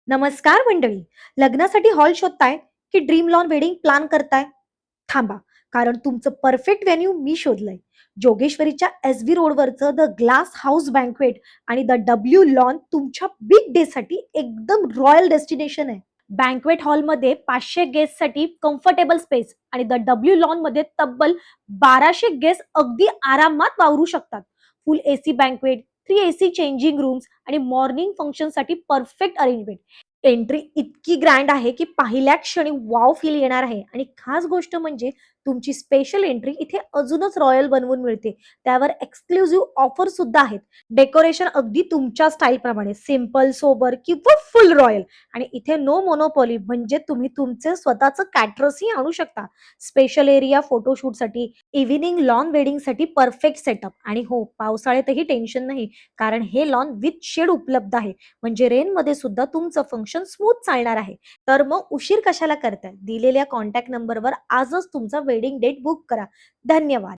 नमस्कार मंडळी. लग्नासाठी हॉल शोधताय की ड्रीम लॉन वेडिंग प्लॅन करताय? थांबा, कारण तुमचं परफेक्ट व्हेन्यू मी शोधलंय. जोगेश्वरीच्या एस.व्ही. रोडवरचं द ग्लास हाऊस बँक्वेट आणि द डब्ल्यू लॉन तुमच्या बिग डे साठी एकदम रॉयल डेस्टिनेशन आहे. बँक्वेट हॉलमध्ये 500 गेस्टसाठी कम्फर्टेबल स्पेस आणि द डब्ल्यू लॉन मध्ये तब्बल 1200 गेस्ट अगदी आरामात वावरू शकतात. Full AC banquet, 3 AC changing rooms आणि मॉर्निंग फंक्शनसाठी परफेक्ट अरेंजमेंट. एंट्री इतकी ग्रँड आहे की पाहिल्या क्षणी वॉव फील येणार आहे आणि खास गोष्ट म्हणजे तुमची स्पेशल एंट्री इथे अजूनच रॉयल बनवून मिळते. त्यावर एक्सक्लुझिव्ह ऑफर सुद्धा आहेत. डेकोरेशन अगदी तुमच्या स्टाईल प्रमाणे सिंपल, सोबर किंवा फुल रॉयल. आणि इथे नो मोनोपॉली म्हणजे तुम्ही तुमचे स्वतःचं कॅटरसही आणू शकता. स्पेशल एरिया फोटोशूटसाठी, इव्हिनिंग लॉन वेडिंगसाठी परफेक्ट सेटअप. आणि हो, पावसाळ्यातही टेन्शन नाही, कारण हे लॉन विथ शेड उपलब्ध आहे. म्हणजे रेनमध्ये सुद्धा तुमचं फंक्शन स्मूथ चालणार आहे. तर मग उशीर कशाला करताय? दिलेल्या कॉन्टॅक्ट नंबरवर आजच तुमचा वेडिंग डेट बुक करा. धन्यवाद.